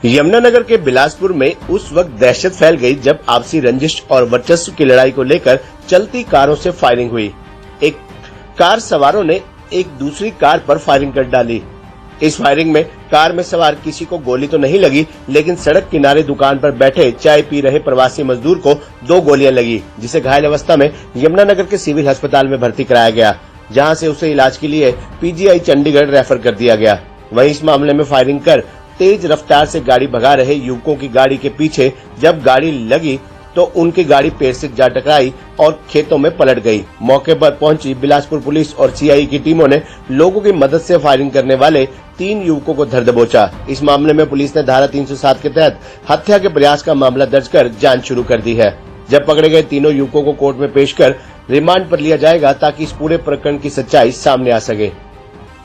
यमुनानगर के बिलासपुर में उस वक्त दहशत फैल गई जब आपसी रंजिश और वर्चस्व की लड़ाई को लेकर चलती कारों से फायरिंग हुई। एक कार सवारों ने एक दूसरी कार पर फायरिंग कर डाली। इस फायरिंग में कार में सवार किसी को गोली तो नहीं लगी, लेकिन सड़क किनारे दुकान पर बैठे चाय पी रहे प्रवासी मजदूर को 2 गोलियां लगी, जिसे घायल अवस्था में यमुनानगर के सिविल अस्पताल में भर्ती कराया गया, जहां से उसे इलाज के लिए पीजीआई चंडीगढ़ रेफर कर दिया गया। वहीं इस मामले में फायरिंग कर तेज रफ्तार से गाड़ी भगा रहे युवकों की गाड़ी के पीछे जब गाड़ी लगी तो उनकी गाड़ी पेड़ से जा टकराई और खेतों में पलट गई। मौके पर पहुंची बिलासपुर पुलिस और सीआई की टीमों ने लोगों की मदद से फायरिंग करने वाले 3 युवकों को धर दबोचा। इस मामले में पुलिस ने धारा 307 के तहत हत्या के प्रयास का मामला दर्ज कर जांच शुरू कर दी है। जब पकड़े गए तीनों युवकों को कोर्ट में पेश कर रिमांड पर लिया जाएगा ताकि इस पूरे प्रकरण की सच्चाई सामने आ सके।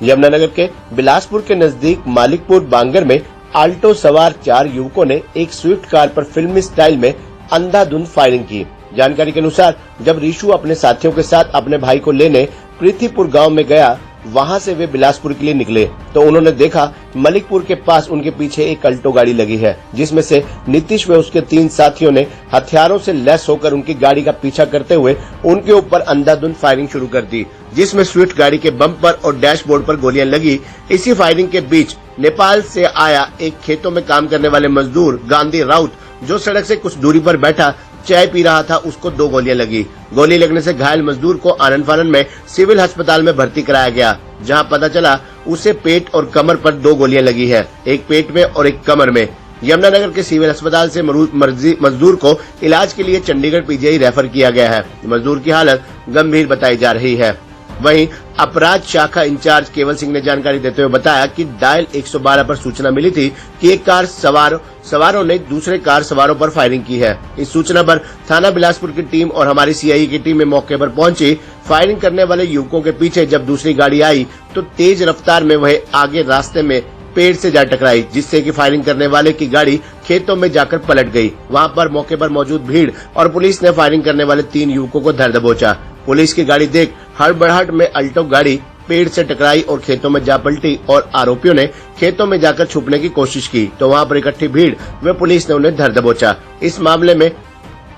यमुनानगर के बिलासपुर के नजदीक मालिकपुर बांगर में आल्टो सवार 4 युवकों ने एक स्विफ्ट कार पर फिल्मी स्टाइल में अंधाधुंध फायरिंग की। जानकारी के अनुसार जब रीशु अपने साथियों के साथ अपने भाई को लेने पृथ्वीपुर गांव में गया, वहां से वे बिलासपुर के लिए निकले तो उन्होंने देखा मलिकपुर के पास उनके पीछे एक अल्टो गाड़ी लगी है, जिसमें से नीतीश व उसके 3 साथियों ने हथियारों से लैस होकर उनकी गाड़ी का पीछा करते हुए उनके ऊपर अंधाधुंध फायरिंग शुरू कर दी, जिसमें स्विफ्ट गाड़ी के बम्पर और डैशबोर्ड पर गोलियां लगी। इसी फायरिंग के बीच नेपाल से आया एक खेतों में काम करने वाले मजदूर गांधी राउत, जो सड़क से कुछ दूरी पर बैठा चाय पी रहा था, उसको 2 गोलियां लगी। गोली लगने से घायल मजदूर को आनंद फानन में सिविल अस्पताल में भर्ती कराया गया, जहां पता चला उसे पेट और कमर पर 2 गोलियां लगी है, एक पेट में और एक कमर में। यमुनानगर के सिविल अस्पताल से मजदूर को इलाज के लिए चंडीगढ़ पीजीआई रेफर किया गया है। मजदूर की हालत गंभीर बताई जा रही है। वहीं अपराध शाखा इंचार्ज केवल सिंह ने जानकारी देते हुए बताया कि डायल 112 पर सूचना मिली थी कि एक कार सवारों ने दूसरे कार सवारों पर फायरिंग की है। इस सूचना पर थाना बिलासपुर की टीम और हमारी सीआई की टीम मौके पर पहुंची। फायरिंग करने वाले युवकों के पीछे जब दूसरी गाड़ी आई तो तेज रफ्तार में वह आगे रास्ते में पेड़ से जा टकराई, जिससे कि फायरिंग करने वाले की गाड़ी खेतों में जाकर पलट गई। वहां पर मौके पर मौजूद भीड़ और पुलिस ने फायरिंग करने वाले 3 युवकों को धर दबोचा। पुलिस की गाड़ी देख हड़बड़ाहट में अल्टो गाड़ी पेड़ से टकराई और खेतों में जा पलटी और आरोपियों ने खेतों में जाकर छुपने की कोशिश की तो वहां पर इकट्ठी भीड़ व पुलिस ने उन्हें धर दबोचा। इस मामले में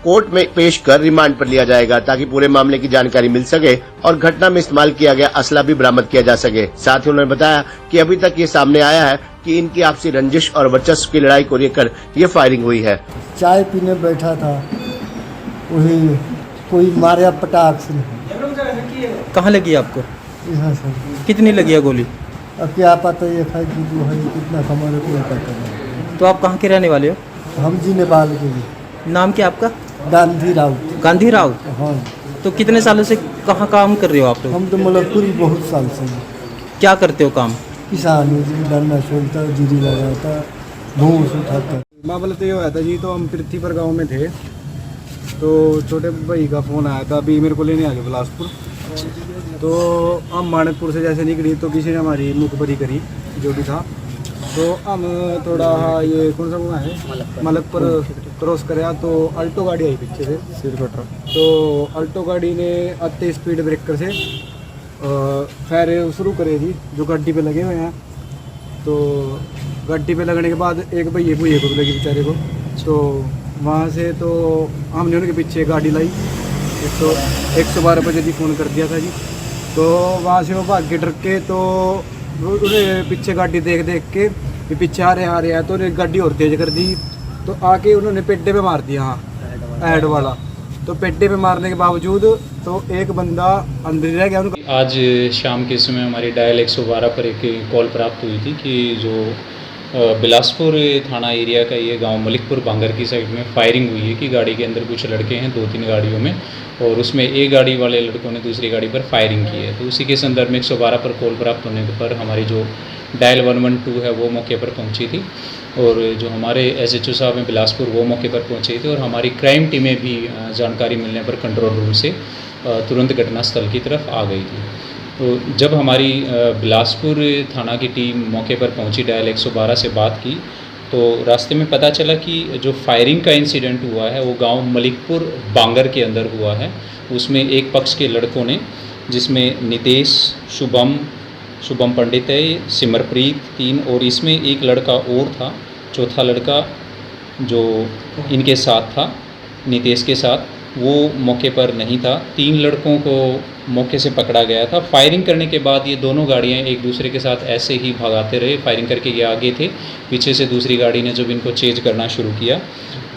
कोर्ट में पेश कर रिमांड पर लिया जाएगा ताकि पूरे मामले की जानकारी मिल सके और घटना में इस्तेमाल किया गया असला भी बरामद किया जा सके। साथ ही उन्होंने बताया कि अभी तक ये सामने आया है कि इनकी आपसी रंजिश और वर्चस्व की लड़ाई को लेकर ये फायरिंग हुई है। चाय पीने बैठा था, वही कोई मारा पटाख से। कहाँ लगी आपको? यहाँ से। कितनी लगी है गोली? अब क्या पता ये खाई कि जो है कितना कमाने को करता है। तो आप कहाँ के रहने वाले हो? हम जी नेपाल के लिए। नाम क्या आपका? गांधी राउत। गांधी राउत? हाँ। तो कितने सालों से कहाँ काम कर रहे हो आप लोग? हम तो मलकपुर बहुत साल से। क्या करते हो काम? किसान जी, गन्ना छोड़ता, जीरी लगाता, भूस उठाता। मामला तो ये हुआ था जी, तो हम पृथ्वीपुर गांव में थे तो छोटे भाई का फ़ोन आया था, अभी मेरे को लेने आ गए बिलासपुर। तो हम मानकपुर से जैसे निकली तो किसी ने हमारी मुखबरी करी जो भी था, तो हम थोड़ा ये कौन सा हुआ है मलकपुर क्रॉस कराया तो अल्टो गाड़ी आई पीछे से सिर कटर। तो अल्टो गाड़ी ने अति स्पीड ब्रेकर से फायर शुरू करे थी जो गड्डी पे लगे हुए हैं। तो गड्डी पे लगने के बाद एक भैया को लगी बेचारे को, तो वहाँ से तो हमने उनके पीछे गाड़ी लाई, 112 पर जी फ़ोन कर दिया था जी। तो वहाँ से वो भाग के डर के, तो उन्हें पीछे गाड़ी देख के कि पीछे आ रहे हैं तो उन्हें गाड़ी और तेज़ कर दी, तो आके उन्होंने पेड्डे पे मार दिया। हाँ, ऐड वाला। तो पेड्डे पे मारने के बावजूद तो एक बंदा अंदर रह गया उनका। आज शाम के समय हमारी डायल 112 पर एक कॉल प्राप्त हुई थी कि जो बिलासपुर थाना एरिया का ये गांव मलिकपुर बांगर की साइड में फायरिंग हुई है कि गाड़ी के अंदर कुछ लड़के हैं 2-3 गाड़ियों में, और उसमें एक गाड़ी वाले लड़कों ने दूसरी गाड़ी पर फायरिंग की है। तो उसी के संदर्भ में 112 पर कॉल प्राप्त होने पर हमारी जो डायल 112 है वो मौके पर पहुंची थी, और जो हमारे SHO साहब हैं बिलासपुर वो मौके पर पहुंचे थे, और हमारी क्राइम टीमें भी जानकारी मिलने पर कंट्रोल रूम से तुरंत घटनास्थल की तरफ आ गई थी। तो जब हमारी बिलासपुर थाना की टीम मौके पर पहुंची, डायल 112 से बात की, तो रास्ते में पता चला कि जो फायरिंग का इंसिडेंट हुआ है वो गांव मलिकपुर बांगर के अंदर हुआ है। उसमें एक पक्ष के लड़कों ने, जिसमें नितेश, शुभम पंडित है, सिमरप्रीत 3, और इसमें एक लड़का और था चौथा लड़का जो इनके साथ था, नितेश के साथ, वो मौके पर नहीं था। 3 लड़कों को मौके से पकड़ा गया था। फायरिंग करने के बाद ये दोनों गाड़ियाँ एक दूसरे के साथ ऐसे ही भगाते रहे। फायरिंग करके ये आगे थे, पीछे से दूसरी गाड़ी ने जब इनको चेज करना शुरू किया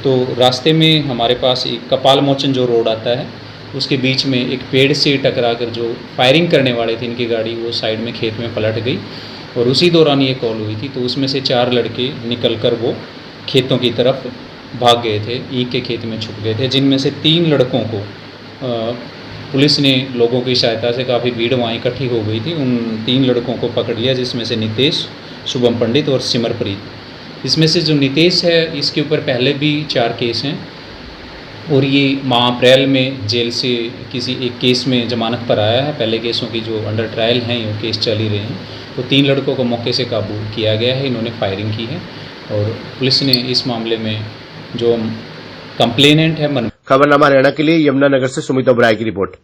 तो रास्ते में हमारे पास एक कपाल मोचन जो रोड आता है, उसके बीच में एक पेड़ से टकरा कर जो फायरिंग करने वाले थे इनकी गाड़ी, वो साइड में खेत में पलट गई और उसी दौरान ये कॉल हुई थी। तो उसमें से 4 लड़के निकल कर वो खेतों की तरफ भाग गए थे, ईख के खेत में छुप गए थे, जिनमें से 3 लड़कों को पुलिस ने लोगों की सहायता से, काफ़ी भीड़ वहाँ इकट्ठी हो गई थी, उन 3 लड़कों को पकड़ लिया, जिसमें से नितेश, शुभम पंडित और सिमरप्रीत। इसमें से जो नितेश है, इसके ऊपर पहले भी 4 केस हैं और ये माह अप्रैल में जेल से किसी एक केस में जमानत पर आया है। पहले केसों की जो अंडर ट्रायल हैं, ये केस चल ही रहे हैं। तो 3 लड़कों को मौके से काबू किया गया है, इन्होंने फायरिंग की है और पुलिस ने इस मामले में जो कंप्लेनेंट है खबरनामा हरियाणा के लिए यमुनानगर से सुमित ओबराय की रिपोर्ट।